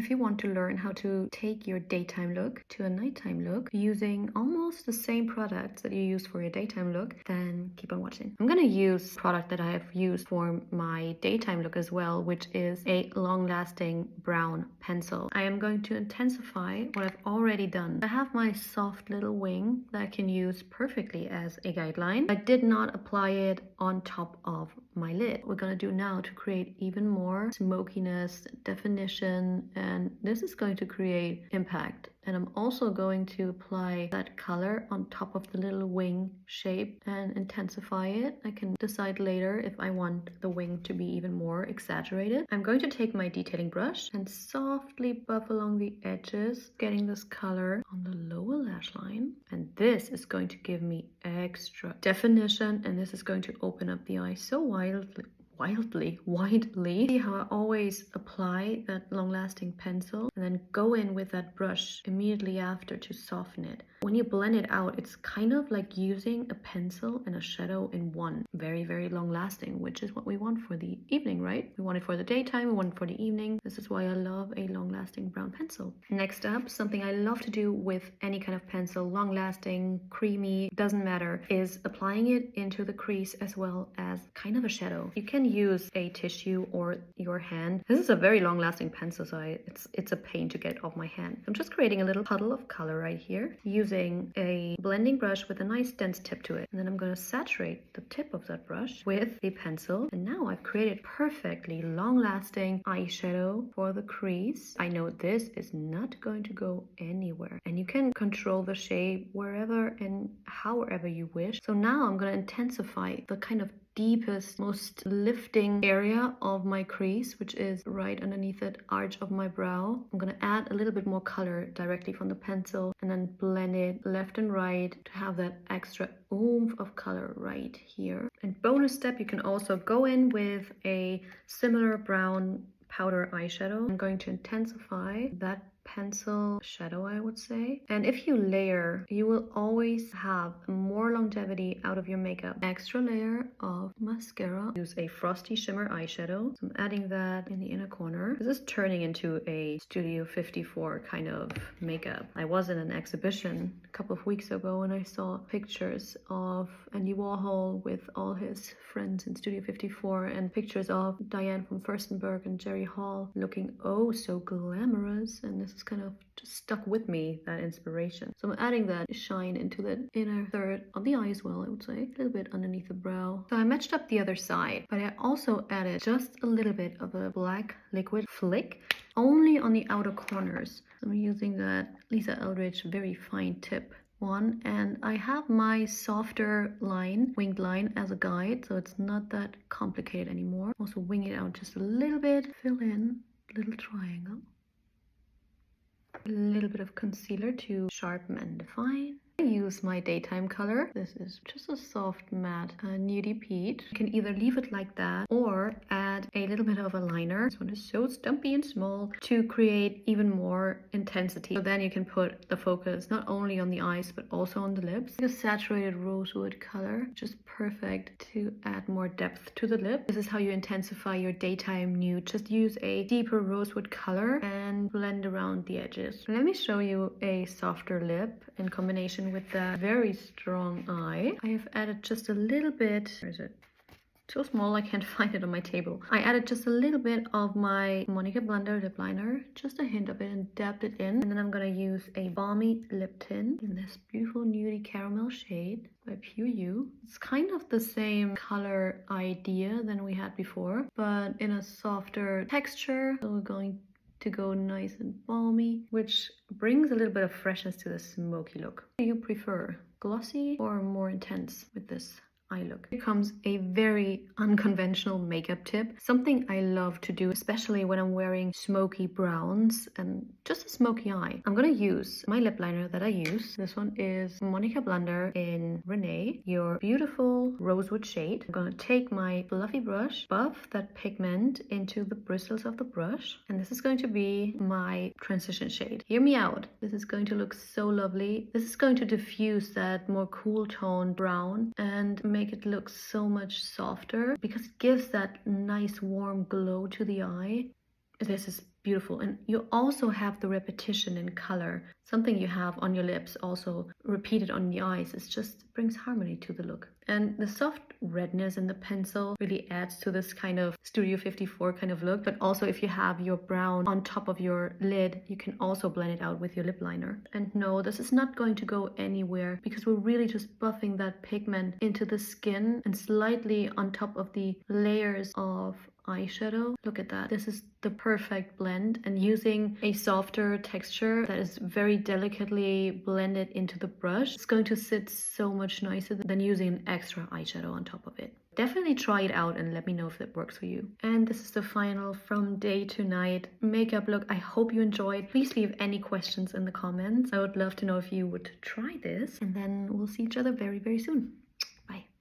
If you want to learn how to take your daytime look to a nighttime look using almost the same products that you use for your daytime look, then keep on watching. I'm gonna use a product that I have used for my daytime look as well, which is a long-lasting brown pencil. I am going to intensify what I've already done. I have my soft little wing that I can use perfectly as a guideline. I did not apply it on top of my lid. We're gonna do now to create even more smokiness, definition, and this is going to create impact. And I'm also going to apply that color on top of the little wing shape and intensify it. I can decide later if I want the wing to be even more exaggerated. I'm going to take my detailing brush and softly buff along the edges, getting this color on the lower lash line. And this is going to give me extra definition, and this is going to open up the eye so widely. See how I always apply that long-lasting pencil and then go in with that brush immediately after to soften it. When you blend it out, it's kind of like using a pencil and a shadow in one. Very, very long-lasting, which is what we want for the evening, right? We want it for the daytime, we want it for the evening. This is why I love a long-lasting brown pencil. Next up, something I love to do with any kind of pencil, long-lasting, creamy, doesn't matter, is applying it into the crease as well as kind of a shadow. You can use a tissue or your hand. This is a very long-lasting pencil, so it's a pain to get off my hand. I'm just creating a little puddle of color right here, using a blending brush with a nice dense tip to it. And then I'm going to saturate the tip of that brush with a pencil. And now I've created perfectly long-lasting eyeshadow for the crease. I know this is not going to go anywhere. And you can control the shape wherever and however you wish. So now I'm going to intensify the kind of deepest, most lifting area of my crease, which is right underneath that arch of my brow. I'm gonna add a little bit more color directly from the pencil and then blend it left and right to have that extra oomph of color right here. And bonus step, you can also go in with a similar brown powder eyeshadow. I'm going to intensify that pencil shadow, I would say. And if you layer, you will always have more longevity out of your makeup. Extra layer of mascara. Use a frosty shimmer eyeshadow. So I'm adding that in the inner corner. This is turning into a Studio 54 kind of makeup. I was in an exhibition a couple of weeks ago and I saw pictures of Andy Warhol with all his friends in Studio 54 and pictures of Diane from Furstenberg and Jerry Hall looking oh so glamorous, and this is kind of just stuck with me, that inspiration. So I'm adding that shine into the inner third of the eye as well, I would say. A little bit underneath the brow. So I matched up the other side, but I also added just a little bit of a black liquid flick only on the outer corners. So I'm using that Lisa Eldridge very fine tip one, and I have my softer line, winged line, as a guide, so it's not that complicated anymore. Also wing it out just a little bit, fill in a little triangle. A little bit of concealer to sharpen and define. I use my daytime color. This is just a soft matte nudie peach. You can either leave it like that or add a little bit of a liner. This one is so stumpy and small to create even more intensity. So then you can put the focus not only on the eyes but also on the lips. A saturated rosewood color, just perfect to add more depth to the lip. This is how you intensify your daytime nude. Just use a deeper rosewood color and blend around the edges. Let me show you a softer lip in combination with that very strong eye. I have added just a little bit, where is it? So small I can't find it on my table. I added just a little bit of my Monica Blender lip liner, just a hint of it, and dabbed it in. And then I'm gonna use a balmy lip tint in this beautiful nudie caramel shade by Pure You. It's kind of the same color idea than we had before, but in a softer texture. So we're going to go nice and balmy, which brings a little bit of freshness to the smoky look. Do you prefer glossy or more intense with this eye look? Here comes a very unconventional makeup tip, something I love to do, especially when I'm wearing smoky browns and just a smoky eye. I'm gonna use my lip liner that I use. This one is Monica Blender in Renee, your beautiful rosewood shade. I'm gonna take my fluffy brush, buff that pigment into the bristles of the brush, and this is going to be my transition shade. Hear me out. This is going to look so lovely. This is going to diffuse that more cool toned brown and make it look so much softer because it gives that nice warm glow to the eye. This is beautiful. And you also have the repetition in color. Something you have on your lips also repeated on the eyes. It just brings harmony to the look. And the soft redness in the pencil really adds to this kind of Studio 54 kind of look. But also if you have your brown on top of your lid, you can also blend it out with your lip liner. And no, this is not going to go anywhere because we're really just buffing that pigment into the skin and slightly on top of the layers of eyeshadow. Look at that. This is the perfect blend, and using a softer texture that is very delicately blended into the brush, it's going to sit so much nicer than using an extra eyeshadow on top of it. Definitely try it out and let me know if that works for you. And this is the final from day to night makeup look. I hope you enjoyed. Please leave any questions in the comments. I would love to know if you would try this, and then we'll see each other very, very soon.